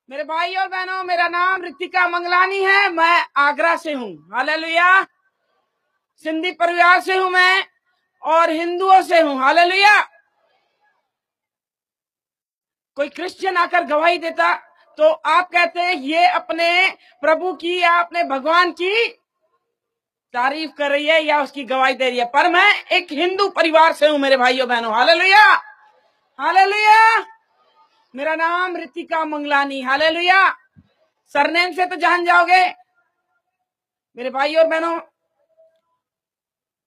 मेरे भाई और बहनों, मेरा नाम रितिका मंगलानी है। मैं आगरा से हूँ। हालेलुया। सिंधी परिवार से हूँ मैं और हिंदुओं से हूँ। हालेलुया। कोई क्रिश्चियन आकर गवाही देता तो आप कहते हैं ये अपने प्रभु की या अपने भगवान की तारीफ कर रही है या उसकी गवाही दे रही है। पर मैं एक हिंदू परिवार से हूँ मेरे भाइयों बहनों। हालेलुया। हालेलुया। मेरा नाम रितिका मंगलानी। हालेलुया। सरनेम से तो जान जाओगे। मेरे भाई और बहनों,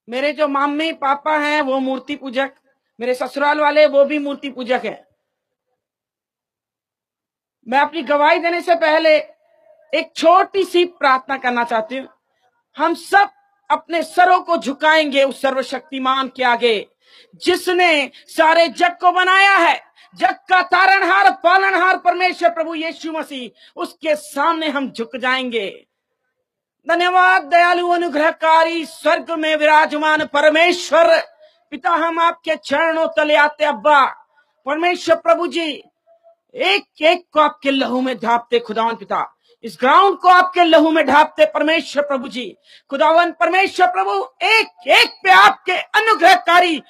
मेरे जो मम्मी पापा हैं वो मूर्ति पूजक, मेरे ससुराल वाले वो भी मूर्ति पूजक हैं। मैं अपनी गवाही देने से पहले एक छोटी सी प्रार्थना करना चाहती हूँ। हम सब अपने सरों को झुकाएंगे उस सर्वशक्तिमान के आगे जिसने सारे जग को बनाया है। जग का तारणहार पालनहार परमेश्वर प्रभु यीशु मसीह, उसके सामने हम झुक जाएंगे। धन्यवाद दयालु अनुग्रहकारी स्वर्ग में विराजमान परमेश्वर पिता, हम आपके चरणों तले आते। अब्बा परमेश्वर प्रभु जी, एक एक को आपके लहू में ढापते खुदावन पिता, इस ग्राउंड को आपके लहू में ढापते परमेश्वर प्रभु जी। खुदावन परमेश्वर प्रभु, एक एक पे आपके अनुग्रहकारी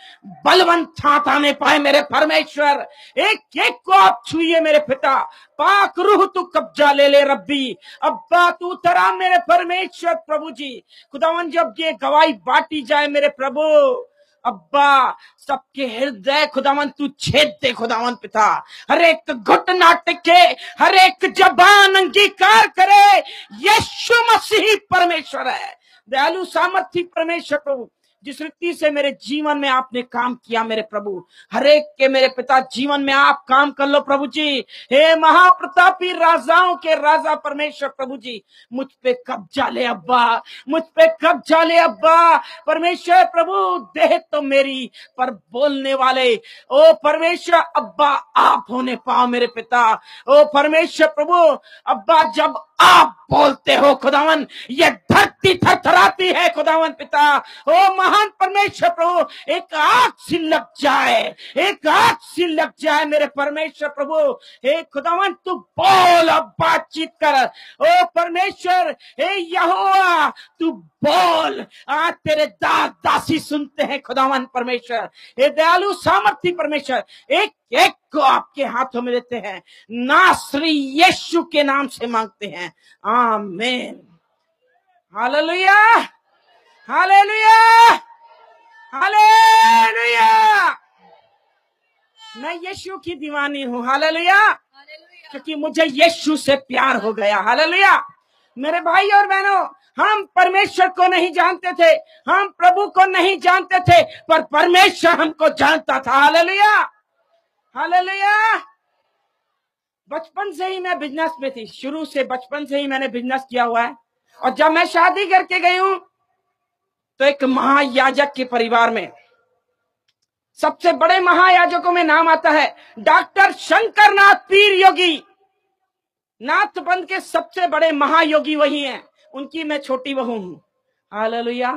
बलवंत हाथ आने पाए मेरे परमेश्वर। एक एक को आप छुइए मेरे पिता। पाक रूह तू कब्जा ले ले रब्बी। अब्बा तू तरा मेरे परमेश्वर प्रभु जी। खुदावन जब ये गवाही बांटी जाए मेरे प्रभु, अब्बा सबके हृदय खुदावन तू छेद दे खुदावन पिता। हर एक घुटना टिके, हर एक जबान अंगीकार करे यीशु मसीह परमेश्वर है। दयालु सामर्थी परमेश्वर प्रभु, जिस रीति से मेरे जीवन में आपने काम किया मेरे प्रभु, हर एक के मेरे पिता जीवन में आप काम कर लो प्रभु जी। हे महाप्रतापी राजाओं के राजा परमेश्वर प्रभु जी, मुझ पे कब्जा ले अब्बा, मुझ पे कब्जा ले अब्बा परमेश्वर प्रभु। देह तो मेरी पर बोलने वाले ओ परमेश्वर अब्बा आप होने पाओ मेरे पिता। ओ परमेश्वर प्रभु अब्बा, जब आप बोलते हो खुदावन, ये धरती थरथराती है खुदावन पिता। ओ महान परमेश्वर प्रभु, एक आग सी लग जाए, एक आग सी लग जाए मेरे परमेश्वर प्रभु। हे खुदावन तू बोल, अब बातचीत कर। ओ परमेश्वर हे यहोवा तू बोल। आज तेरे दास दासी सुनते हैं खुदावन परमेश्वर। हे दयालु सामर्थी परमेश्वर, एक एक को आपके हाथों में देते हैं, नासरी यीशु के नाम से मांगते हैं, आमीन। हालेलुया। हालेलुया। हालेलुया। मैं यीशु की दीवानी हूँ। हालेलुया। क्योंकि मुझे यीशु से प्यार हो गया। हालेलुया। मेरे भाई और बहनों, हम परमेश्वर को नहीं जानते थे, हम प्रभु को नहीं जानते थे, पर परमेश्वर हमको जानता था। हालेलुया। हालेलुया। बचपन से ही मैं बिजनेस में थी, शुरू से बचपन से ही मैंने बिजनेस किया हुआ है। और जब मैं शादी करके गई हूं तो एक महायाजक के परिवार में, सबसे बड़े महायाजकों में नाम आता है डॉक्टर शंकरनाथ पीर योगी। नाथबंद के सबसे बड़े महायोगी वही हैं, उनकी मैं छोटी बहू हूं। हालेलुया।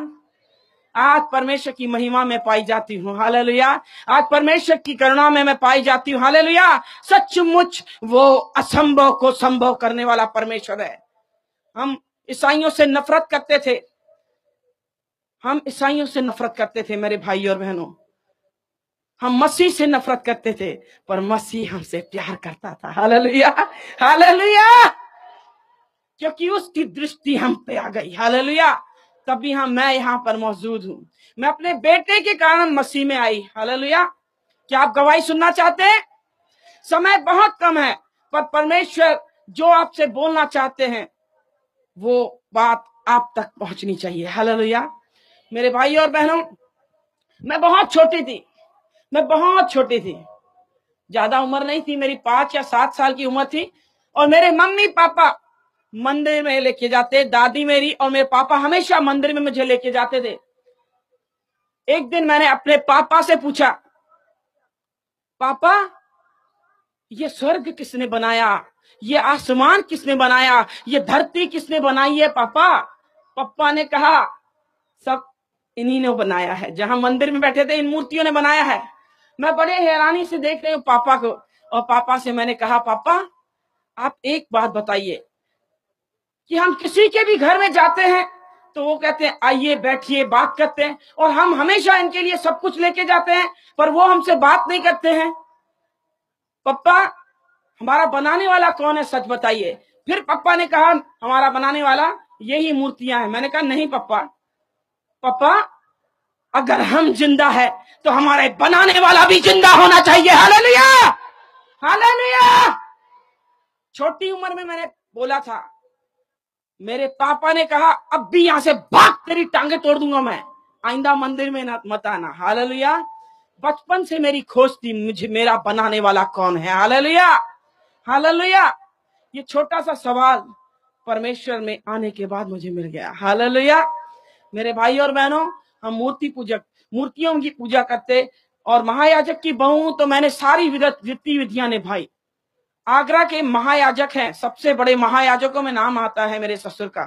आज परमेश्वर की महिमा में पाई जाती हूँ। हालेलुया। आज परमेश्वर की करुणा में मैं पाई जाती हूँ। हालेलुया। सचमुच वो असंभव को संभव करने वाला परमेश्वर है। हम ईसाइयों से नफरत करते थे, हम ईसाइयों से नफरत करते थे मेरे भाई और बहनों। हम मसीह से नफरत करते थे, पर मसीह हमसे प्यार करता था। हालेलुया। हालेलुया। क्योंकि उसकी दृष्टि हम पे आ गई। हालेलुया। तभी मैं यहाँ पर मौजूद हूँ। मैं अपने बेटे के कारण मसीह में आई। हालेलुया। क्या आप गवाही सुनना चाहते हैं? समय बहुत कम है, पर परमेश्वर जो आपसे बोलना चाहते हैं वो बात आप तक पहुंचनी चाहिए। हालेलुया। मेरे भाई और बहनों, मैं बहुत छोटी थी, मैं बहुत छोटी थी, ज्यादा उम्र नहीं थी, मेरी 5 या 7 साल की उम्र थी। और मेरे मम्मी पापा मंदिर में लेके जाते, दादी मेरी और मेरे पापा हमेशा मंदिर में मुझे लेके जाते थे। एक दिन मैंने अपने पापा से पूछा, पापा ये स्वर्ग किसने बनाया, ये आसमान किसने बनाया, ये धरती किसने बनाई है पापा? पापा ने कहा सब इन्हीं ने बनाया है, जहां मंदिर में बैठे थे इन मूर्तियों ने बनाया है। मैं बड़े हैरानी से देख रही हूँ पापा को, और पापा से मैंने कहा पापा आप एक बात बताइए कि हम किसी के भी घर में जाते हैं तो वो कहते हैं आइए बैठिए बात करते हैं, और हम हमेशा इनके लिए सब कुछ लेके जाते हैं, पर वो हमसे बात नहीं करते हैं। पप्पा, हमारा बनाने वाला कौन है, सच बताइए। फिर पप्पा ने कहा हमारा बनाने वाला यही मूर्तियां हैं। मैंने कहा नहीं पप्पा, पप्पा अगर हम जिंदा है तो हमारे बनाने वाला भी जिंदा होना चाहिए। Hallelujah, hallelujah. छोटी उम्र में मैंने बोला था, मेरे पापा ने कहा अब भी यहां से भाग, तेरी टांगे तोड़ दूंगा मैं, आइंदा मंदिर में मत आना। हालेलुया। बचपन से मेरी खोज थी, मुझे मेरा बनाने वाला कौन है। Hallelujah, hallelujah. ये छोटा सा सवाल परमेश्वर में आने के बाद मुझे मिल गया। हालेलुया। मेरे भाई और बहनों, हम मूर्तियों की पूजा करते, और महायाजक की बहू तो मैंने सारी गतिविधियां निभाई। आगरा के महायाजक हैं, सबसे बड़े महायाजकों में नाम आता है मेरे ससुर का।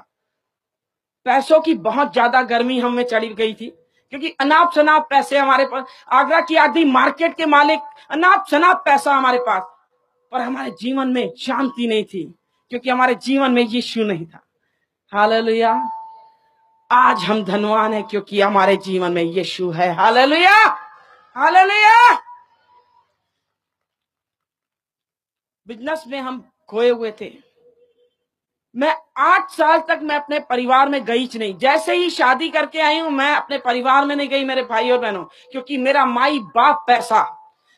पैसों की बहुत ज्यादा गर्मी हमें चढ़ी गई थी, क्योंकि अनाप शनाप पैसे हमारे पास, आगरा की आधी मार्केट के मालिक, अनाप शनाप पैसा हमारे पास, पर हमारे जीवन में शांति नहीं थी, क्योंकि हमारे जीवन में यीशु नहीं था। हालेलुया। आज हम धनवान हैं क्योंकि हमारे जीवन में यीशु है। Hallelujah, hallelujah. बिजनेस में हम खोए हुए थे। मैं 8 साल तक मैं अपने परिवार में गई नहीं। जैसे ही शादी करके आई हूं, मैं अपने परिवार में नहीं गई मेरे भाई और बहनों, क्योंकि मेरा माई बाप पैसा,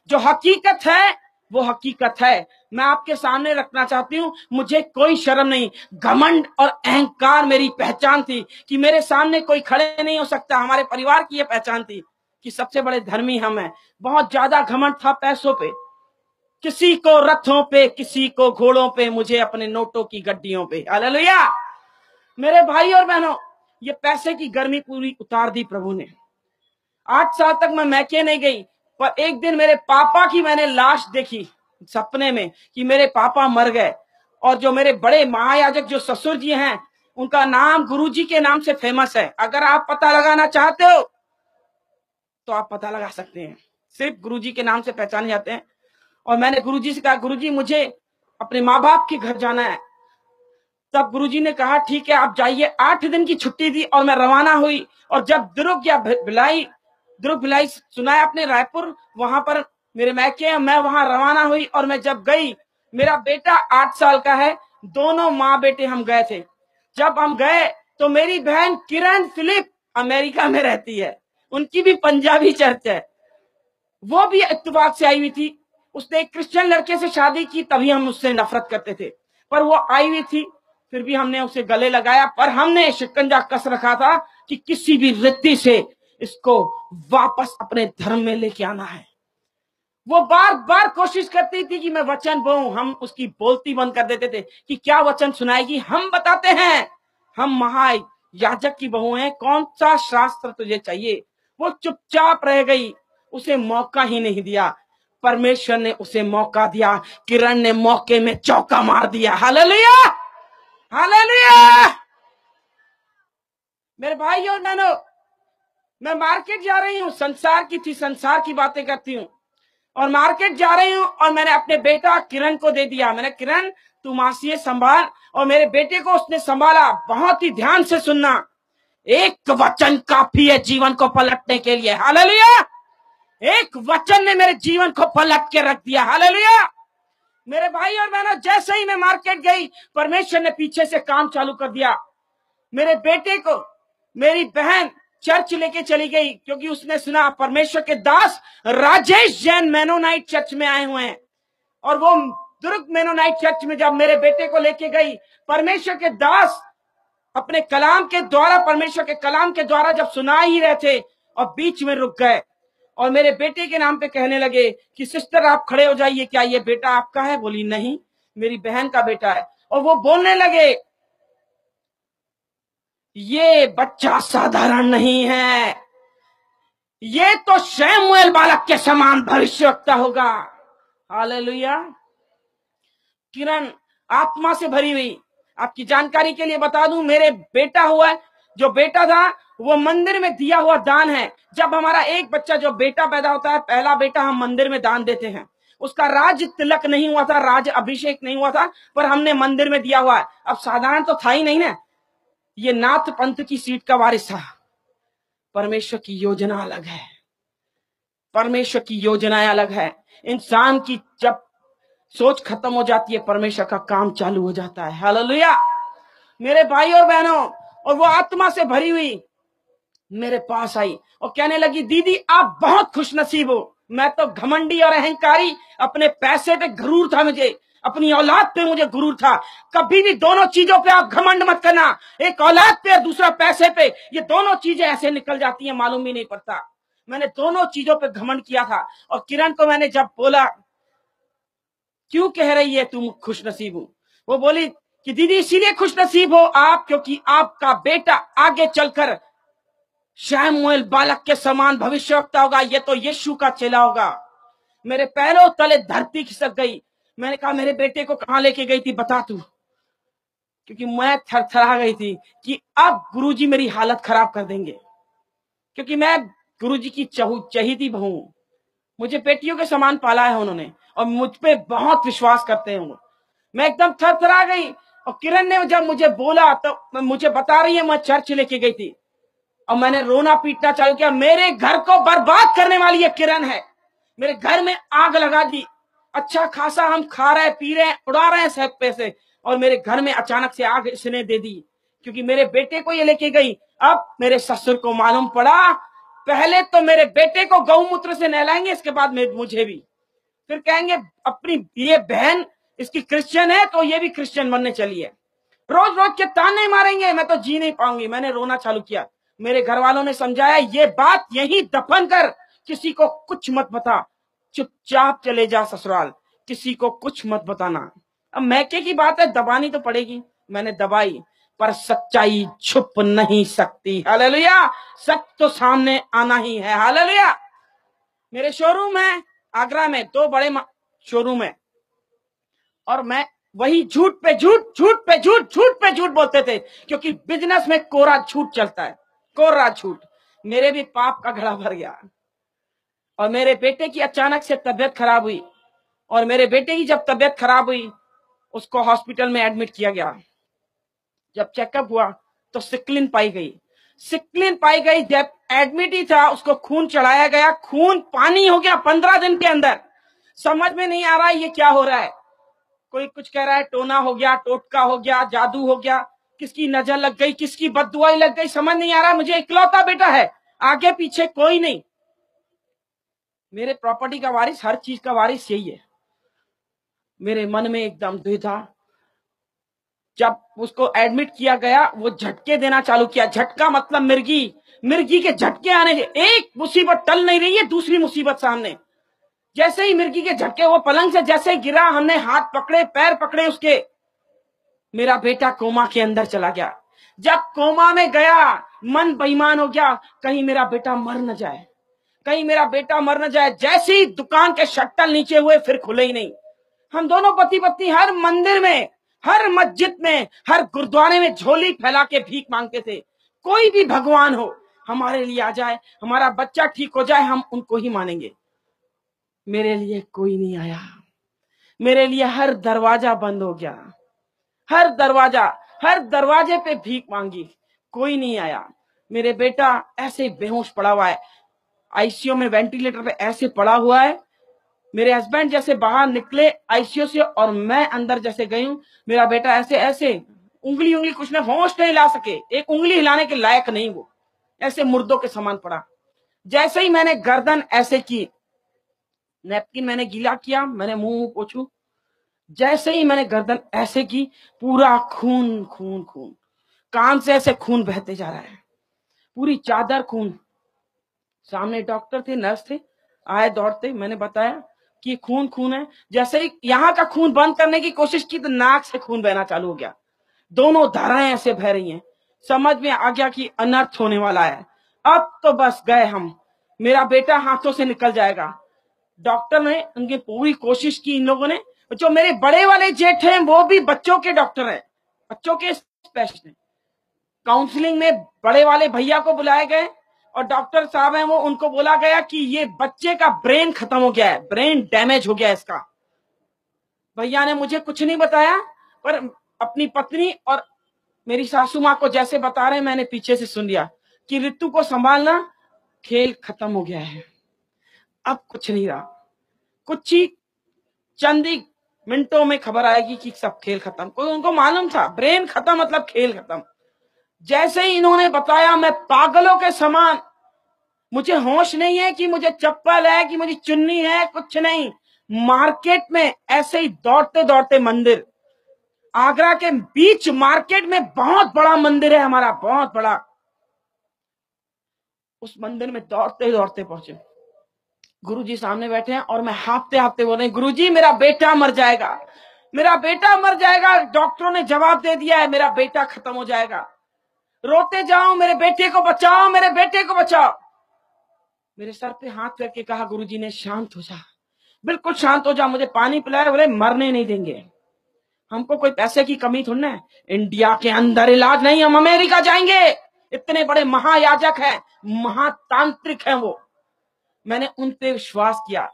जो हकीकत है वो हकीकत है। मैं आपके सामने रखना चाहती हूँ, मुझे कोई शर्म नहीं, घमंड और अहंकार मेरी पहचान थी कि मेरे सामने कोई खड़े नहीं हो सकता। हमारे परिवार की यह पहचान थी कि सबसे बड़े धर्मी हम हैं। बहुत ज्यादा घमंड था पैसों पे, किसी को रथों पे, किसी को घोड़ों पे, मुझे अपने नोटों की गड्डियों पे। हालेलुया। मेरे भाई और बहनों, ये पैसे की गर्मी पूरी उतार दी प्रभु ने। 8 साल तक मैं मैके नहीं गई, पर एक दिन मेरे पापा की मैंने लाश देखी सपने में कि मेरे पापा मर गए। और जो मेरे बड़े महायाजक जो ससुर जी हैं, उनका नाम गुरुजी के नाम से फेमस है। अगर आप पता लगाना चाहते हो तो आप पता लगा सकते हैं, सिर्फ गुरुजी के नाम से पहचाने जाते हैं। और मैंने गुरुजी से कहा, गुरुजी मुझे अपने माँ बाप के घर जाना है। तब गुरुजी ने कहा ठीक है आप जाइए। 8 दिन की छुट्टी दी और मैं रवाना हुई। और जब दुर्ग भिलाई सुनाया अपने रायपुर, वहां पर मेरे मैके, मैं वहां रवाना हुई। और मैं जब गई, मेरा बेटा 8 साल का है, दोनों माँ बेटे हम गए थे। जब हम गए तो मेरी बहन किरण फिलिप अमेरिका में रहती है, उनकी भी पंजाबी चर्च है, वो भी इत्तेफाक से आई हुई थी। उसने एक क्रिश्चियन लड़के से शादी की, तभी हम उससे नफरत करते थे, पर वो आई हुई थी, फिर भी हमने उसे गले लगाया। पर हमने शिकंजा कस रखा था कि किसी भी रीति से इसको वापस अपने धर्म में लेके आना है। वो बार बार कोशिश करती थी कि मैं वचन बोलूं, हम उसकी बोलती बंद कर देते थे कि क्या वचन सुनाएगी। हम बताते हैं हम महायाजक की बहू हैं, कौन सा शास्त्र तुझे चाहिए। वो चुपचाप रह गई, उसे मौका ही नहीं दिया। परमेश्वर ने उसे मौका दिया, किरण ने मौके में चौका मार दिया। Hallelujah, hallelujah. मेरे भाई और बहनों, मैं मार्केट जा रही हूँ, संसार की बातें करती हूँ, और मार्केट जा रही हूँ और मैंने अपने बेटा किरण को दे दिया। मैंने, किरण तू मासी संभाल, और मेरे बेटे को उसने संभाला। बहुत ही ध्यान से सुनना, एक वचन काफी है जीवन को पलटने के लिए। हालेलुया। एक वचन ने मेरे जीवन को पलट के रख दिया। हालेलुया। मेरे भाई और बहनों, जैसे ही मैं मार्केट गई, परमेश्वर ने पीछे से काम चालू कर दिया। मेरे बेटे को मेरी बहन चर्च लेके चली गई, क्योंकि उसने सुना परमेश्वर के दास राजेश जैन मेनोनाइट चर्च में आए हुए हैं। और वो दुर्ग मेनोनाइट चर्च में जब मेरे बेटे को लेके गई, परमेश्वर के दास अपने कलाम के द्वारा, परमेश्वर के कलाम के द्वारा जब सुना ही रहे थे, और बीच में रुक गए और मेरे बेटे के नाम पे कहने लगे कि सिस्टर आप खड़े हो जाइए, क्या ये बेटा आपका है? बोली नहीं, मेरी बहन का बेटा है। और वो बोलने लगे ये बच्चा साधारण नहीं है, ये तो शमूएल बालक के समान भविष्यवक्ता होगा। हालेलुया। किरण आत्मा से भरी हुई। आपकी जानकारी के लिए बता दूं, मेरे बेटा हुआ, जो बेटा था वो मंदिर में दिया हुआ दान है। जब हमारा एक बच्चा जो बेटा पैदा होता है, पहला बेटा, हम मंदिर में दान देते हैं। उसका राज तिलक नहीं हुआ था, राज अभिषेक नहीं हुआ था, पर हमने मंदिर में दिया हुआ है। अब साधारण तो था ही नहीं ना, ये नाथ पंथ की सीट का वारिस था। परमेश्वर की योजना अलग है, परमेश्वर की योजनाएं अलग है। इंसान की जब सोच खत्म हो जाती है, परमेश्वर का काम चालू हो जाता है। हालेलुया। मेरे भाई और बहनों, और वो आत्मा से भरी हुई मेरे पास आई और कहने लगी, दीदी आप बहुत खुशनसीब हो। मैं तो घमंडी और अहंकारी, अपने पैसे पे गुरूर था मुझे, अपनी औलाद पे मुझे गुरूर था। कभी भी दोनों चीजों पे आप घमंड मत करना, एक औलाद पे और दूसरा पैसे पे, ये दोनों चीजें ऐसे निकल जाती हैं, मालूम भी नहीं पड़ता। मैंने दोनों चीजों पे घमंड किया था। और किरण को मैंने जब बोला, क्यों कह रही है तुम खुशनसीब हो, वो बोली कि दीदी इसीलिए खुशनसीब हो आप, क्योंकि आपका बेटा आगे चलकर शमूएल बालक के समान भविष्यवक्ता होगा, ये तो यीशु का चेला होगा। मेरे पैरों तले धरती खिसक गई। मैंने कहा, मेरे बेटे को कहां लेके गई थी बता तू, क्योंकि मैं थरथरा गई थी कि अब गुरुजी मेरी हालत खराब कर देंगे, क्योंकि मैं गुरुजी की चहेती बहू हूं। मुझे बेटियों के समान पाला है उन्होंने, और मुझ पे बहुत विश्वास करते हैं वो। मैं एकदम थरथरा गई। और किरण ने जब मुझे बोला तो मुझे बता रही है, मैं चर्च लेके गई थी और मैंने रोना पीटना चालू किया। मेरे घर को बर्बाद करने वाली ये किरण है, मेरे घर में आग लगा दी। अच्छा खासा हम खा रहे पी रहे उड़ा रहे हैं सब पैसे, और मेरे घर में अचानक से आग इसने दे दी, क्योंकि मेरे बेटे को ये लेके गई। अब मेरे ससुर को मालूम पड़ा, पहले तो मेरे बेटे को गौमूत्र से नहलाएंगे, इसके बाद मुझे भी, फिर कहेंगे अपनी ये बहन इसकी क्रिश्चियन है तो ये भी क्रिश्चियन बनने चली है। रोज रोज के ताने मारेंगे, मैं तो जी नहीं पाऊंगी। मैंने रोना चालू किया। मेरे घर वालों ने समझाया, ये बात यही दफन कर, किसी को कुछ मत बता, चुपचाप चले जा ससुराल, किसी को कुछ मत बताना। अब मैके की बात है, दबानी तो पड़ेगी। मैंने दबाई, पर सच्चाई छुप नहीं सकती। हालेलुया। सच तो सामने आना ही है। हालेलुया। मेरे शोरूम है आगरा में, 2 बड़े शोरूम है, और मैं वही झूठ पे झूठ, झूठ पे झूठ, झूठ पे झूठ बोलते थे, क्योंकि बिजनेस में कोरा झूठ चलता है, कोरा झूठ। मेरे भी पाप का घड़ा भर गया। और मेरे बेटे की अचानक से तबीयत खराब हुई, और मेरे बेटे की जब तबीयत खराब हुई, उसको हॉस्पिटल में एडमिट किया गया। जब चेकअप हुआ तो सिक्लिन पाई गई। सिक्लिन पाई गई, जब एडमिट ही था उसको खून चढ़ाया गया, खून पानी हो गया 15 दिन के अंदर। समझ में नहीं आ रहा है ये क्या हो रहा है। कोई कुछ कह रहा है टोना हो गया, टोटका हो गया, जादू हो गया, किसकी नजर लग गई, किसकी बददुआई लग गई, समझ नहीं आ रहा। मुझे इकलौता बेटा है, आगे पीछे कोई नहीं। मेरे प्रॉपर्टी का वारिस, हर चीज का वारिस यही है। मेरे मन में एकदम द्विधा। जब उसको एडमिट किया गया, वो झटके देना चालू किया। झटका मतलब मिर्गी, मिर्गी के झटके आने। एक मुसीबत टल नहीं रही है, दूसरी मुसीबत सामने। जैसे ही मिर्गी के झटके, वो पलंग से जैसे गिरा, हमने हाथ पकड़े पैर पकड़े उसके, मेरा बेटा कोमा के अंदर चला गया। जब कोमा में गया, मन बेईमान हो गया, कहीं मेरा बेटा मर न जाए, कहीं मेरा बेटा मर न जाए। जैसे ही दुकान के शट्टर नीचे हुए, फिर खुले ही नहीं। हम दोनों पति पत्नी हर मंदिर में, हर मस्जिद में, हर गुरुद्वारे में झोली फैला के भीख मांगते थे। कोई भी भगवान हो हमारे लिए आ जाए, हमारा बच्चा ठीक हो जाए, हम उनको ही मानेंगे। मेरे लिए कोई नहीं आया। मेरे लिए हर दरवाजा बंद हो गया, हर दरवाजे पे भीख मांगी, कोई नहीं आया। मेरे बेटा ऐसे बेहोश पड़ा हुआ है, आईसीयू में वेंटिलेटर पे ऐसे पड़ा हुआ है। मेरे हस्बैंड जैसे बाहर निकले आईसीयू से, और मैं अंदर जैसे गई हूं, मेरा बेटा ऐसे ऐसे उंगली कुछ ना, होश नहीं ला सके, एक उंगली हिलाने के लायक नहीं, वो ऐसे मुर्दों के समान पड़ा। जैसे ही मैंने गर्दन ऐसे की, नैपकिन मैंने गीला किया, मैंने मुंह पोछू, जैसे ही मैंने गर्दन ऐसे की, पूरा खून खून खून, कान से ऐसे खून बहते जा रहा है, पूरी चादर खून। सामने डॉक्टर थे, नर्स थे, आए दौड़ते। मैंने बताया कि खून खून है। जैसे ही यहाँ का खून बंद करने की कोशिश की, तो नाक से खून बहना चालू हो गया। दोनों धाराएं ऐसे बह रही हैं। समझ में आ गया कि अनर्थ होने वाला है। अब तो बस गए हम, मेरा बेटा हाथों से निकल जाएगा। डॉक्टर ने उनकी पूरी कोशिश की। इन लोगों ने, जो मेरे बड़े वाले जेठ हैं, वो भी बच्चों के डॉक्टर हैं, बच्चों के स्पेशलिस्ट हैं। काउंसलिंग में बड़े वाले भैया को बुलाए गए, और डॉक्टर साहब हैं वो, उनको बोला गया कि ये बच्चे का ब्रेन खत्म हो गया है, ब्रेन डैमेज हो गया है इसका। भैया ने मुझे कुछ नहीं बताया, पर अपनी पत्नी और मेरी सासू माँ को जैसे बता रहे हैं मैंने पीछे से सुन लिया कि ऋतु को संभालना, खेल खत्म हो गया है, अब कुछ नहीं रहा। कुछ ही चंद ही मिनटों में खबर आएगी कि सब खेल खत्म। कोई उनको मालूम था ब्रेन खत्म मतलब खेल खत्म। जैसे ही इन्होंने बताया मैं पागलों के समान, मुझे होश नहीं है कि मुझे चप्पल है कि मुझे चुन्नी है, कुछ नहीं। मार्केट में ऐसे ही दौड़ते दौड़ते मंदिर, आगरा के बीच मार्केट में बहुत बड़ा मंदिर है हमारा, बहुत बड़ा। उस मंदिर में दौड़ते दौड़ते पहुंचे, गुरुजी सामने बैठे हैं और मैं हाँफते हाँफते बोल रही, गुरुजी मेरा बेटा मर जाएगा, मेरा बेटा मर जाएगा, डॉक्टरों ने जवाब दे दिया है मेरा बेटा खत्म हो जाएगा, रोते जाओ, मेरे बेटे को बचाओ, मेरे बेटे को बचाओ। मेरे सर पे हाथ करके कहा गुरुजी ने, शांत हो जा, बिल्कुल शांत हो जा। मुझे पानी पिलाया, बोले मरने नहीं देंगे, हमको कोई पैसे की कमी थोड़ी ना है, इंडिया के अंदर इलाज नहीं, हम अमेरिका जाएंगे, इतने बड़े महायाजक हैं, महातांत्रिक हैं वो। मैंने उन पे विश्वास किया।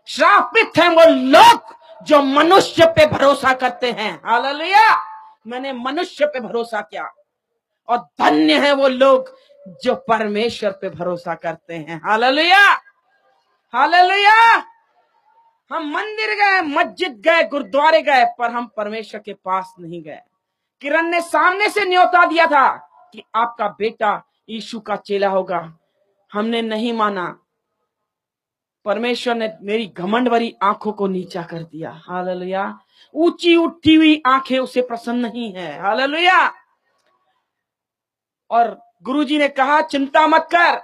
श्रापित हैं वो लोग जो मनुष्य पे भरोसा करते हैं, हालेलुया। मैंने मनुष्य पे भरोसा किया, और धन्य है वो लोग जो परमेश्वर पे भरोसा करते हैं, हालेलुया, हालेलुया। हम मंदिर गए, मस्जिद गए, गुरुद्वारे गए, पर हम परमेश्वर के पास नहीं गए। किरण ने सामने से न्योता दिया था कि आपका बेटा यीशु का चेला होगा, हमने नहीं माना। परमेश्वर ने मेरी घमंड भरी आंखों को नीचा कर दिया, हालेलुया। ऊंची उठी हुई आंखें उसे प्रसन्न नहीं है, हालेलुया। और गुरुजी ने कहा चिंता मत कर,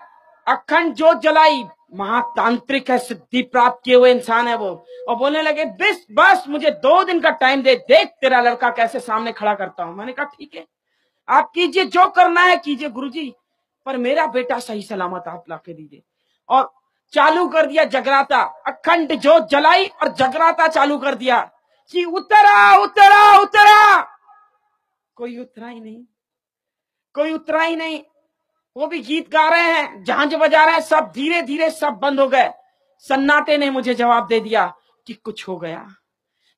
अखंड जोत जलाई, महातांत्रिक है, सिद्धि प्राप्त किए हुए इंसान है वो। और बोलने लगे बस मुझे 2 दिन का टाइम दे, देख तेरा लड़का कैसे सामने खड़ा करता हूं। मैंने कहा ठीक है, आप कीजिए, जो करना है कीजिए गुरुजी, पर मेरा बेटा सही सलामत आप ला के दीजिए। और चालू कर दिया जगराता, अखंड जोत जलाई और जगराता चालू कर दिया कि उतरा उतरा उतरा। कोई उतरा ही नहीं, कोई उतरा ही नहीं। वो भी गीत गा रहे हैं, झांझ बजा रहे हैं, सब धीरे धीरे सब बंद हो गए। सन्नाटे ने मुझे जवाब दे दिया कि कुछ हो गया,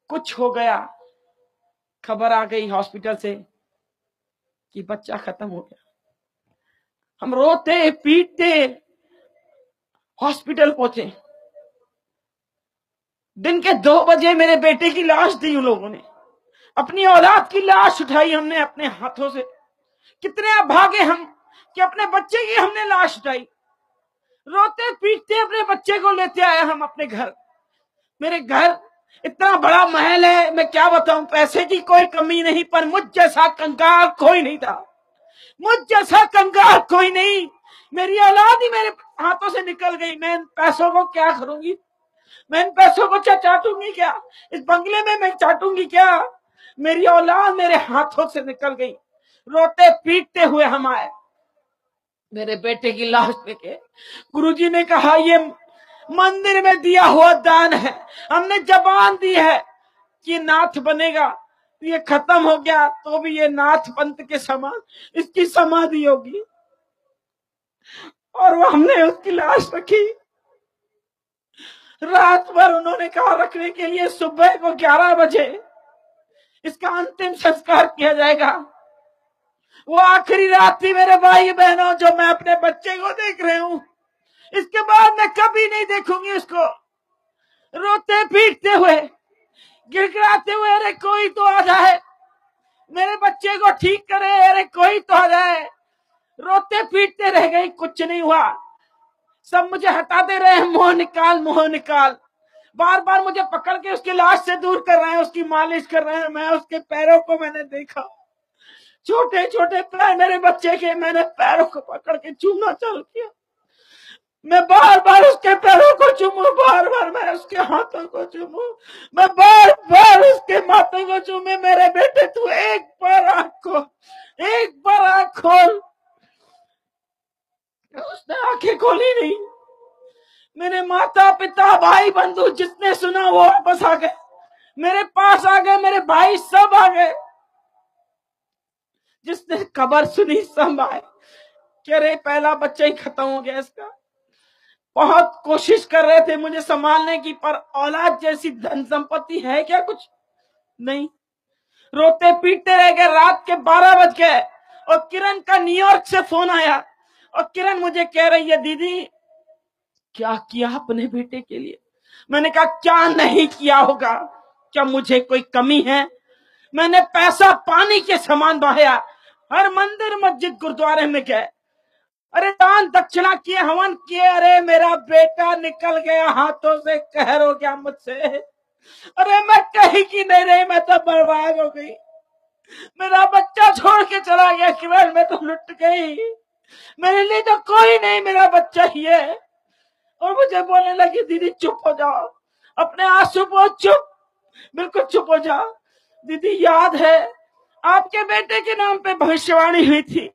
कुछ हो गया। खबर आ गई हॉस्पिटल से कि बच्चा खत्म हो गया। हम रोते पीटते हॉस्पिटल पहुंचे। दिन के 2 बजे मेरे बेटे की लाश दी उन लोगों ने, अपनी औलाद की लाश उठाई हमने अपने हाथों से। कितने अभागे हम कि अपने बच्चे की हमने लाश उठाई। रोते पीटते अपने बच्चे को लेते आए हम अपने घर। मेरे घर इतना बड़ा महल है, मैं क्या बताऊं, पैसे की कोई कमी नहीं, पर मुझ जैसा कंगाल कोई नहीं था, मुझ जैसा कंगाल कोई नहीं। मेरी औलाद ही मेरे हाथों से निकल गई। मैं इन पैसों को क्या करूंगी, मैं इन पैसों को चाटूंगी क्या, इस बंगले में मैं चाटूंगी क्या। मेरी औलाद मेरे हाथों से निकल गई। रोते पीटते हुए हम आए, मेरे बेटे की लाश लेके। गुरुजी ने कहा ये मंदिर में दिया हुआ दान है, हमने जबान दी है कि नाथ बनेगा। ये खत्म हो गया तो भी ये नाथ पंथ के समान इसकी समाधि होगी। और वो हमने उसकी लाश रखी। रात भर उन्होंने कहा रखने के लिए, सुबह को 11 बजे इसका अंतिम संस्कार किया जाएगा। वो आखिरी रात थी मेरे भाई बहनों जो मैं अपने बच्चे को देख रहे हूं। इसके बाद मैं कभी नहीं देखूंगी उसको। रोते पीटते हुए, गिड़गिड़ाते हुए, अरे कोई तो आ जाए मेरे बच्चे को ठीक करे, अरे कोई तो आ जाए। रोते पीटते रह गई, कुछ नहीं हुआ। सब मुझे हटाते रहे, मुंह निकाल मुंह निकाल। बार बार मुझे पकड़ के उसकी लाश से दूर कर रहे हैं, उसकी मालिश कर रहे हैं। मैं उसके पैरों को मैंने देखा, छोटे छोटे पैर मेरे बच्चे के, मैंने पैरों को पकड़ के चूमना चालू किया। मैं बार बार उसके पैरों को चूमू, बार बार मैं उसके हाथों को चूमू, मैं बार बार उसके माथों को चूमे। मेरे बेटे तू एक बार आंख खोल, एक बार आंख खोल। उसने आंखें खोली नहीं। मेरे माता पिता भाई बंधु जिसने सुना वो वापस आ गए, मेरे पास आ गए, मेरे भाई सब आ गए। जिसने खबर सुनी सब आए। कि अरे पहला बच्चा ही खत्म हो गया इसका। बहुत कोशिश कर रहे थे मुझे संभालने की, पर औलाद जैसी धन संपत्ति है क्या? कुछ नहीं। रोते पीटते रह गए। रात के 12 बज गए और किरण का न्यूयॉर्क से फोन आया और किरण मुझे कह रही है, दीदी क्या किया अपने बेटे के लिए? मैंने कहा क्या नहीं किया होगा, क्या मुझे कोई कमी है? मैंने पैसा पानी के समान बहाया। हर मंदिर मस्जिद गुरुद्वारे में गए, अरे दान दक्षिणा किए, हवन किए। अरे मेरा बेटा निकल गया हाथों से, कहर हो गया मुझसे। अरे मैं कहीं की नहीं रही, मैं तो बर्बाद हो गई। मेरा बच्चा छोड़ के चला गया किरण, मैं तो लुट गई। मेरे लिए तो कोई नहीं, मेरा बच्चा ही है। और मुझे बोलने लगी, दीदी चुप हो जाओ, अपने आंसू को चुप, बिल्कुल चुप हो जाओ। दीदी याद है आपके बेटे के नाम पे भविष्यवाणी हुई थी,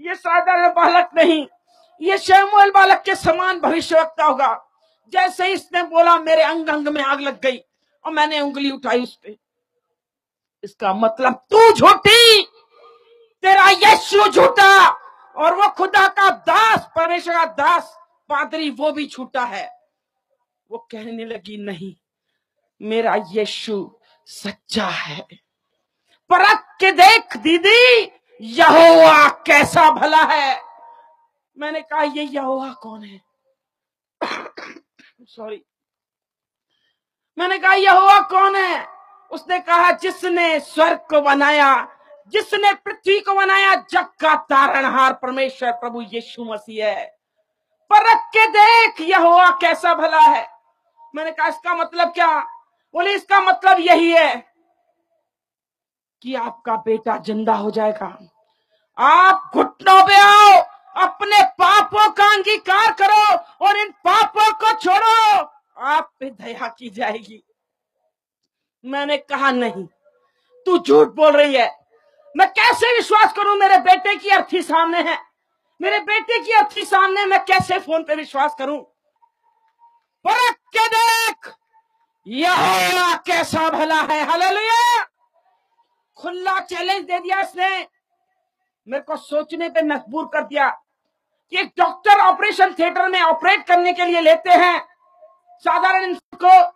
ये साधारण बालक नहीं, ये शमूएल बालक के समान भविष्यवक्ता होगा। जैसे ही इसने बोला मेरे अंग अंग में आग लग गई और मैंने उंगली उठाई उस पे। इसका मतलब तू झूठी, तेरा यीशु झूठा, और वो खुदा का दास, परमेश्वर का दास पादरी, वो भी झूठा है। वो कहने लगी, नहीं मेरा यीशु सच्चा है। परख के देख दीदी, यहोवा कैसा भला है। मैंने कहा ये यहोवा कौन है? सॉरी, मैंने कहा यहोवा कौन है? उसने कहा जिसने स्वर्ग को बनाया, जिसने पृथ्वी को बनाया, जग का तारणहार परमेश्वर प्रभु यीशु मसीह है। परख के देख यहोवा कैसा भला है। मैंने कहा इसका मतलब क्या? बोले इसका मतलब यही है कि आपका बेटा जिंदा हो जाएगा। आप घुटनों पे आओ, अपने पापों का अंगीकार करो और इन पापों को छोड़ो, आप पे दया की जाएगी। मैंने कहा नहीं, तू झूठ बोल रही है। मैं कैसे विश्वास करूं? मेरे बेटे की अर्थी सामने है, मेरे बेटे की अर्थी सामने, मैं कैसे फोन पे विश्वास करूं? परख के देख यहोवा कैसा भला है। हालेलुया। खुला चैलेंज दे दिया इसने, मेरे को सोचने पे मजबूर कर दिया कि एक डॉक्टर ऑपरेशन थिएटर में ऑपरेट करने के लिए लेते हैं साधारण इंसान को,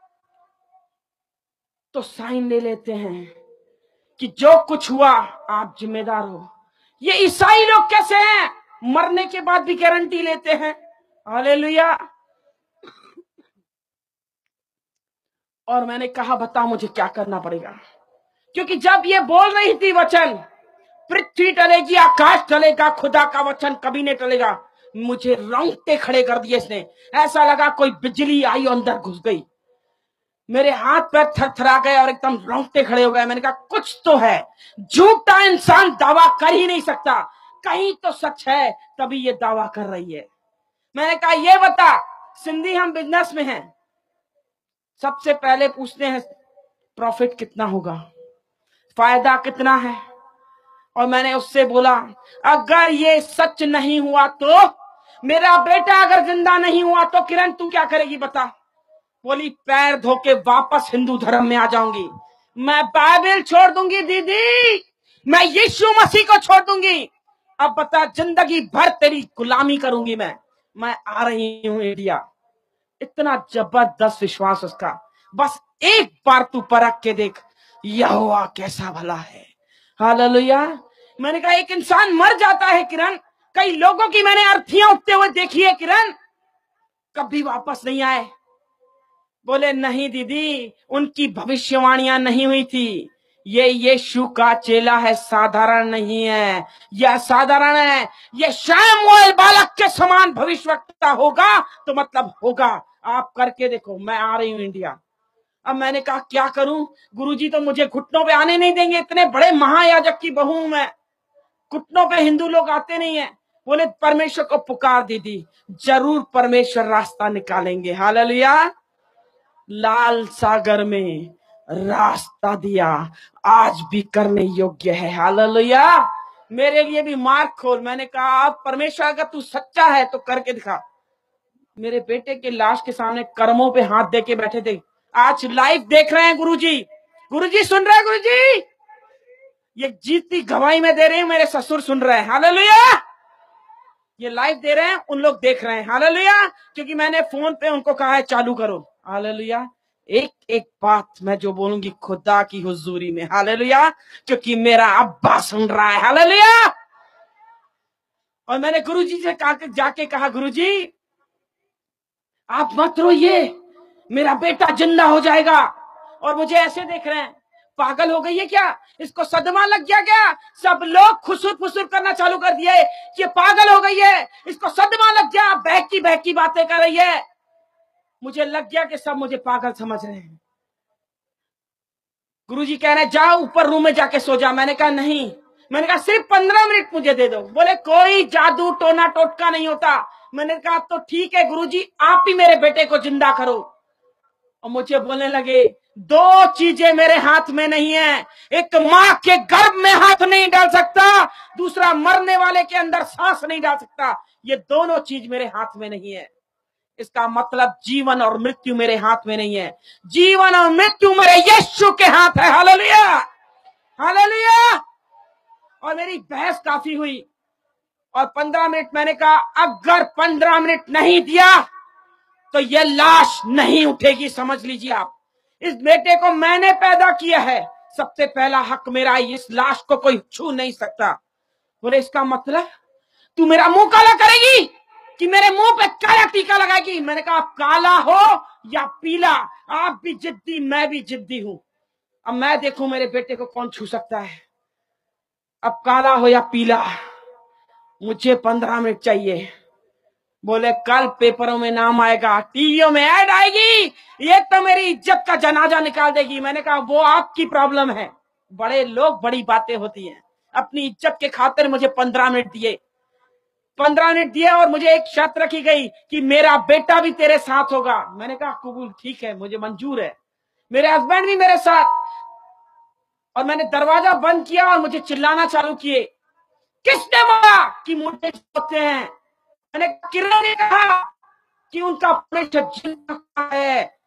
तो साइन ले लेते हैं कि जो कुछ हुआ आप जिम्मेदार हो। ये ईसाई लोग कैसे हैं? मरने के बाद भी गारंटी लेते हैं। हालेलुया। और मैंने कहा बता मुझे क्या करना पड़ेगा, क्योंकि जब ये बोल रही थी वचन, पृथ्वी टलेगी आकाश टलेगा, खुदा का वचन कभी नहीं टलेगा, मुझे रोंगटे खड़े कर दिए इसने। ऐसा लगा कोई बिजली आई और अंदर घुस गई, मेरे हाथ पैर थरथरा गए और एकदम रोंगटे खड़े हो गए। मैंने कहा कुछ तो है, झूठा इंसान दावा कर ही नहीं सकता, कहीं तो सच है तभी ये दावा कर रही है। मैंने कहा ये बता, सिंधी हम बिजनेस में हैं, सबसे पहले पूछते हैं प्रॉफिट कितना होगा, फायदा कितना है। और मैंने उससे बोला अगर ये सच नहीं हुआ तो, मेरा बेटा अगर जिंदा नहीं हुआ तो किरण तू क्या करेगी बता? बोली पैर धो के वापस हिंदू धर्म में आ जाऊंगी, मैं बाइबल छोड़ दूंगी दीदी, मैं यीशु मसीह को छोड़ दूंगी। अब बता, जिंदगी भर तेरी गुलामी करूंगी मैं आ रही हूं इंडिया। इतना जबरदस्त विश्वास उसका। बस एक बार तू परख के देख यहोवा कैसा भला है। हालेलुया। मैंने कहा एक इंसान मर जाता है किरण, कई लोगों की मैंने अर्थियां उठते हुए देखी है किरण, कभी वापस नहीं आए। बोले नहीं दीदी, उनकी भविष्यवाणियां नहीं हुई थी, ये यीशु का चेला है, साधारण नहीं है, यह साधारण है, ये शमूएल बालक के समान भविष्यवक्ता होगा तो मतलब होगा। आप करके देखो, मैं आ रही हूं इंडिया। अब मैंने कहा क्या करूं? गुरुजी तो मुझे घुटनों पे आने नहीं देंगे, इतने बड़े महायाजक की बहू हूं मैं, घुटनों पे हिंदू लोग आते नहीं है। बोले परमेश्वर को पुकार दीदी, जरूर परमेश्वर रास्ता निकालेंगे। हालेलुया। लाल सागर में रास्ता दिया, आज भी करने योग्य है। हालेलुया। मेरे लिए भी मार्ग खोल। मैंने कहा अब परमेश्वर अगर तू सच्चा है तो करके दिखा। मेरे बेटे के लाश के सामने कर्मों पे हाथ दे के बैठे थे, आज लाइव देख रहे हैं गुरुजी। गुरुजी सुन रहे हैं? गुरुजी ये जीती गवाही में दे रहे हैं, मेरे ससुर सुन रहे हैं। हालेलुया। ये लाइव दे रहे हैं, उन लोग देख रहे हैं, हालेलुया, क्योंकि मैंने फोन पे उनको कहा है चालू करो, हालेलुया। एक एक बात मैं जो बोलूंगी खुदा की हुजूरी में, हालेलुया, क्योंकि मेरा अब्बा सुन रहा है, हालेलुया। और मैंने गुरुजी से जाके कहा, गुरुजी आप मत रोइए, मेरा बेटा जिंदा हो जाएगा। और मुझे ऐसे देख रहे हैं, पागल हो गई है क्या, इसको सदमा लग गया क्या? सब लोग खुसुर फुसुर करना चालू कर दिए कि ये पागल हो गई है, इसको सदमा लग गया, बहकी बहकी बातें कर रही है। मुझे लग गया कि सब मुझे पागल समझ रहे हैं। गुरुजी कह रहे हैं जाओ ऊपर रूम में जाके सो जा। मैंने कहा नहीं, मैंने कहा सिर्फ 15 मिनट मुझे दे दो। बोले कोई जादू टोना टोटका नहीं होता। मैंने कहा तो ठीक है गुरुजी, आप ही मेरे बेटे को जिंदा करो। और मुझे बोलने लगे दो चीजें मेरे हाथ में नहीं है, एक मां के गर्भ में हाथ नहीं डाल सकता, दूसरा मरने वाले के अंदर सांस नहीं डाल सकता। ये दोनों चीज मेरे हाथ में नहीं है। इसका मतलब जीवन और मृत्यु मेरे हाथ में नहीं है, जीवन और मृत्यु मेरे यीशु के हाथ है, हालेलुया, हालेलुया। और मेरी बहस काफी हुई और 15 मिनट मैंने कहा अगर 15 मिनट नहीं दिया तो ये लाश नहीं उठेगी। समझ लीजिए आप, इस बेटे को मैंने पैदा किया है, सबसे पहला हक मेरा है, इस लाश को कोई छू नहीं सकता। बोले इसका मतलब तू मेरा मुंह काला करेगी कि मेरे मुंह पे काला टीका लगाएगी? मैंने कहा काला हो या पीला, आप भी जिद्दी मैं भी जिद्दी हूं। अब मैं देखूं मेरे बेटे को कौन छू सकता है। अब काला हो या पीला, मुझे 15 मिनट चाहिए। बोले कल पेपरों में नाम आएगा, टीवियों में ऐड आएगी, ये तो मेरी इज्जत का जनाजा निकाल देगी। मैंने कहा वो आपकी प्रॉब्लम है, बड़े लोग बड़ी बातें होती हैं। अपनी इज्जत के खातिर मुझे 15 मिनट दिए, 15 मिनट दिए और मुझे एक शर्त रखी गई कि मेरा बेटा भी तेरे साथ होगा। मैंने कहा कबूल, ठीक है, मुझे मंजूर है, मेरे हस्बैंड भी मेरे साथ। और मैंने दरवाजा बंद किया और मुझे चिल्लाना चालू किए, किसने बोला कि मुझे होते हैं? मैंने किरण ने कहा कि उनका परमेश्वर जिंदा है,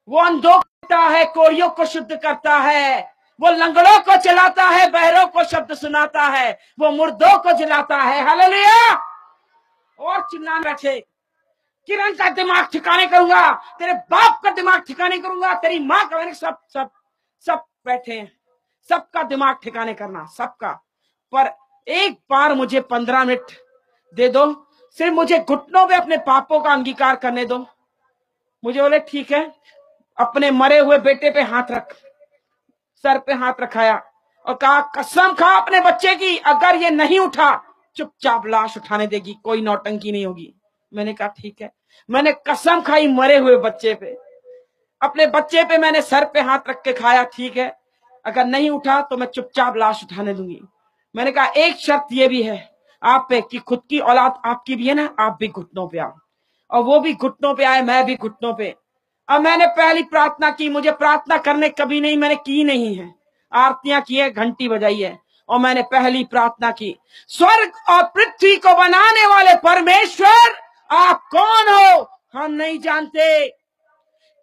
वो अंधों को करता है, कोड़ियों को शुद्ध करता है, वो लंगड़ों को चलाता है, बहरों को शब्द सुनाता है, वो मुर्दों को जलाता है, हालेलुया। और चिल्लाने बैठे, किरण का दिमाग ठिकाने करूंगा, तेरे बाप का दिमाग ठिकाने करूंगा, तेरी माँ का। मैंने सब सब सब बैठे हैं, सबका दिमाग ठिकाने करना, सबका। पर एक बार मुझे 15 मिनट दे दो, सिर्फ मुझे घुटनों पे अपने पापों का अंगीकार करने दो। मुझे बोले ठीक है, अपने मरे हुए बेटे पे हाथ रख, सर पे हाथ रखाया और कहा कसम खा अपने बच्चे की, अगर ये नहीं उठा चुपचाप लाश उठाने देगी, कोई नौटंकी नहीं होगी। मैंने कहा ठीक है। मैंने कसम खाई मरे हुए बच्चे पे, अपने बच्चे पे मैंने सर पे हाथ रख के खाया, ठीक है, अगर नहीं उठा तो मैं चुपचाप लाश उठाने दूंगी। मैंने कहा एक शर्त ये भी है आप पे कि खुद की औलाद आपकी भी है ना, आप भी घुटनों पे आओ। और वो भी घुटनों पे आए, मैं भी घुटनों पे। अब मैंने पहली प्रार्थना की, मुझे प्रार्थना करने कभी नहीं, मैंने की नहीं है, आरतियां की है, घंटी बजाई है, और मैंने पहली प्रार्थना की, स्वर्ग और पृथ्वी को बनाने वाले परमेश्वर आप कौन हो हम नहीं जानते।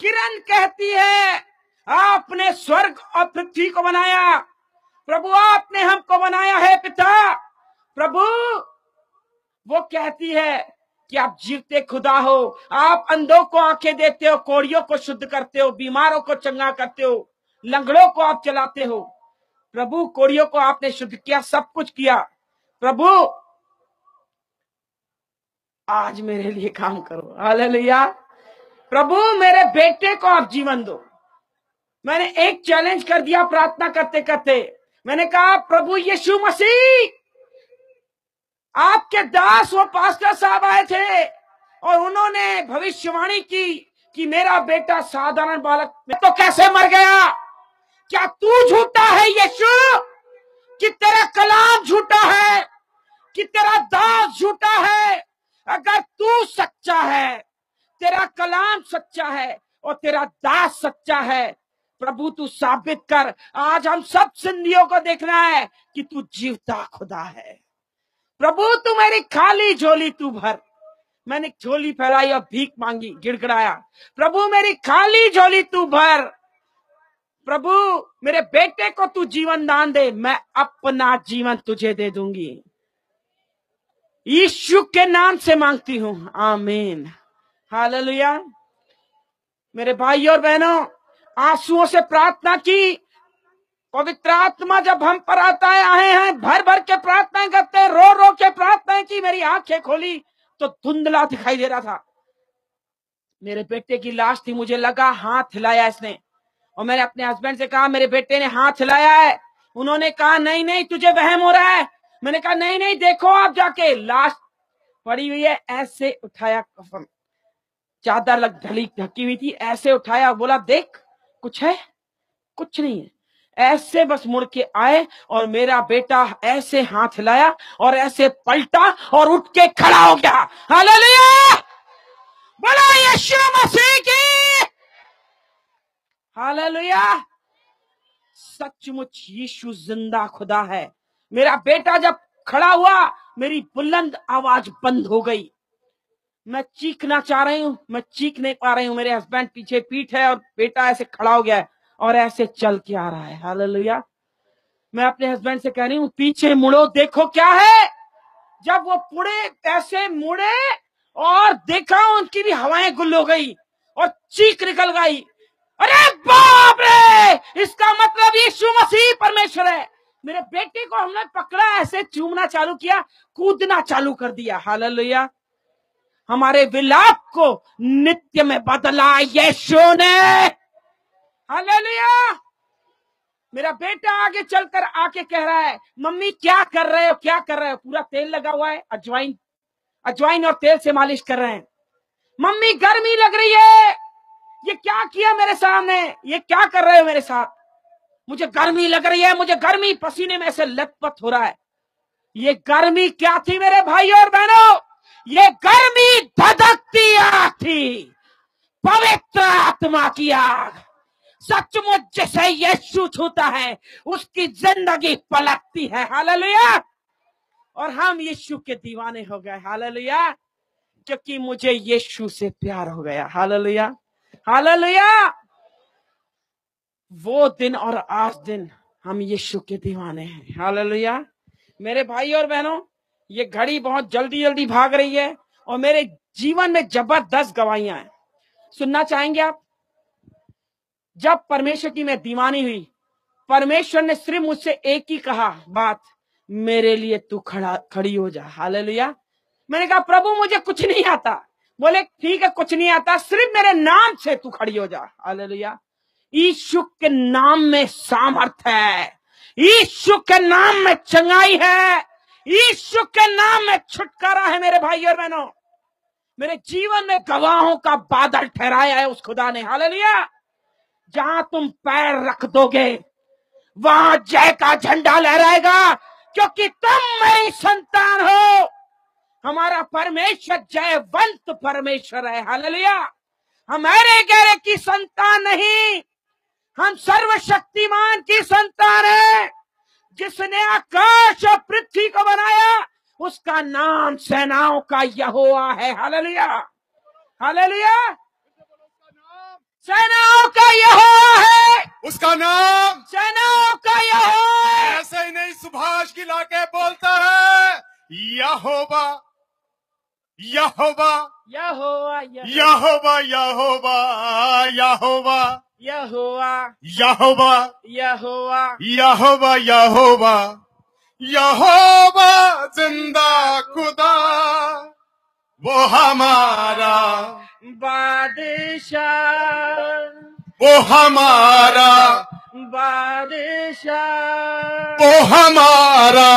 किरण कहती है आपने स्वर्ग और पृथ्वी को बनाया प्रभु, आपने हमको बनाया है पिता प्रभु। वो कहती है कि आप जीवते खुदा हो, आप अंधों को आंखें देते हो, कोड़ियों को शुद्ध करते हो, बीमारों को चंगा करते हो, लंगड़ों को आप चलाते हो। प्रभु कोड़ियों को आपने शुद्ध किया, सब कुछ किया। प्रभु आज मेरे लिए काम करो, हालेलुया। प्रभु मेरे बेटे को आप जीवन दो। मैंने एक चैलेंज कर दिया प्रार्थना करते करते, मैंने कहा प्रभु यीशु मसीह, आपके दास वो पास्टर साहब आए थे और उन्होंने भविष्यवाणी की कि मेरा बेटा साधारण बालक तो कैसे मर गया। क्या तू झूठा है यीशु, कि तेरा कलाम झूठा है, कि तेरा दास झूठा है? अगर तू सच्चा है, तेरा कलाम सच्चा है और तेरा दास सच्चा है, प्रभु तू साबित कर। आज हम सब सिंधियों को देखना है कि तू जीवता खुदा है। प्रभु तू मेरी खाली झोली तू भर। मैंने झोली फैलाई और भीख मांगी, गिड़गिड़ाया, प्रभु मेरी खाली झोली तू भर। प्रभु मेरे बेटे को तू जीवन दान दे, मैं अपना जीवन तुझे दे दूंगी। यीशु के नाम से मांगती हूं, आमीन। हालेलुया। मेरे भाई और बहनों, आंसुओं से प्रार्थना की। पवित्र आत्मा जब हम पर आता है, आए हैं, भर भर के प्रार्थनाएं करते हैं, रो रो के प्रार्थनाएं की। मेरी आंखें खोली तो धुंधला दिखाई दे रहा था। मेरे बेटे की लाश थी, मुझे लगा हाथ हिलाया इसने, और मैंने अपने हस्बैंड से कहा मेरे बेटे ने हाथ हिलाया है। उन्होंने कहा नहीं नहीं तुझे वहम हो रहा है। मैंने कहा नहीं नहीं देखो आप जाके, लाश पड़ी हुई है। ऐसे उठाया, कफन चादर लग ढकी हुई थी, ऐसे उठाया, बोला देख कुछ है? कुछ नहीं है। ऐसे बस मुड़ के आए और मेरा बेटा ऐसे हाथ हिलाया और ऐसे पलटा और उठ के खड़ा हो गया। हालेलुया, बोलो यीशु मसीह की। हालेलुया। सचमुच यीशु जिंदा खुदा है। मेरा बेटा जब खड़ा हुआ, मेरी बुलंद आवाज बंद हो गई। मैं चीखना चाह रही हूं, मैं चीख नहीं पा रही हूं। मेरे हस्बैंड पीछे पीठ है और बेटा ऐसे खड़ा हो गया है और ऐसे चल के आ रहा है। हालेलुया। मैं अपने हस्बैंड से कह रही हूं पीछे मुड़ो, देखो क्या है। जब वो पुड़े ऐसे मुड़े और देखा, उनकी भी हवाएं गुल हो गई और चीख निकल गई, अरे बाप रे, इसका मतलब यीशु मसीह परमेश्वर है। मेरे बेटे को हमने पकड़ा, ऐसे चूमना चालू किया, कूदना चालू कर दिया। हालेलुया। हमारे विलाप को नित्य में बदला यीशु ने। हालेलुया। मेरा बेटा आगे चलकर आके कह रहा है मम्मी क्या कर रहे हो, क्या कर रहे हो? पूरा तेल लगा हुआ है, अजवाइन और तेल से मालिश कर रहे हैं। मम्मी गर्मी लग रही है, ये क्या किया मेरे सामने, ये क्या कर रहे हो मेरे साथ? मुझे गर्मी लग रही है, मुझे गर्मी, पसीने में से लथपथ हो रहा है। ये गर्मी क्या थी मेरे भाई और बहनों? ये गर्मी धधकती आग थी, पवित्र आत्मा की आग। सचमुच जिसे यीशु छूता है उसकी जिंदगी पलटती है। हालेलुया। और हम यीशु के दीवाने हो गए। हालेलुया। क्योंकि मुझे यीशु से प्यार हो गया। हालेलुया। हालेलुया। वो दिन और आज दिन हम यीशु के दीवाने हैं। हालेलुया। मेरे भाई और बहनों, ये घड़ी बहुत जल्दी जल्दी भाग रही है और मेरे जीवन में जबरदस्त गवाहियां हैं। सुनना चाहेंगे आप? जब परमेश्वर की मैं दीवानी हुई, परमेश्वर ने सिर्फ मुझसे एक ही कहा बात, मेरे लिए तू खड़ी हो जा। हालेलुया। मैंने कहा प्रभु मुझे कुछ नहीं आता। बोले ठीक है कुछ नहीं आता, सिर्फ मेरे नाम से तू खड़ी हो जा। हालेलुया। यीशु के नाम में सामर्थ है, यीशु के नाम में चंगाई है, यीशु के नाम में छुटकारा है। मेरे भाई और बहनों, मेरे जीवन में गवाहों का बादल ठहराया है उस खुदा ने। हालेलुया। जहां तुम पैर रख दोगे वहां जय का झंडा लहराएगा, क्योंकि तुम मेरी संतान हो। हमारा परमेश्वर जयवंत परमेश्वर है। हालेलुया। हम अरे गहरे की संतान नहीं, हम सर्वशक्तिमान की संतान है। जिसने आकाश और पृथ्वी को बनाया उसका नाम सेनाओं का यहोवा है। हालेलुया। हालेलुया। सेनाओं का यहोवा है, उसका नाम सेनाओं का यहोवा है। ऐसे ही नहीं सुभाष की लाके बोलता है यहोवा यहोवा यहोवा यहोवा यहोवा यहोवा यहोवा यहोवा यहोवा यहोवा यहोवा यहोवा जिंदा खुदा वो हमारा बादशाह, वो हमारा बादशाह, वो हमारा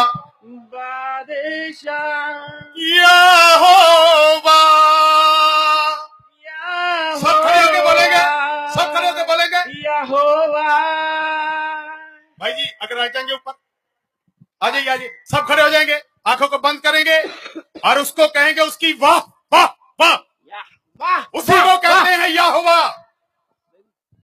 बादशाह, यहोवा। यहोवा, सब खड़े होके बोलेंगे, सब खड़े होके बोलेंगे यहोवा। भाई जी अगर आ जाएंगे ऊपर, आ जाइए आ जाइए, सब खड़े हो जाएंगे, आंखों को बंद करेंगे और उसको कहेंगे उसकी वाह वाह वाह। वाह, उसी को कहते हैं यहोवा।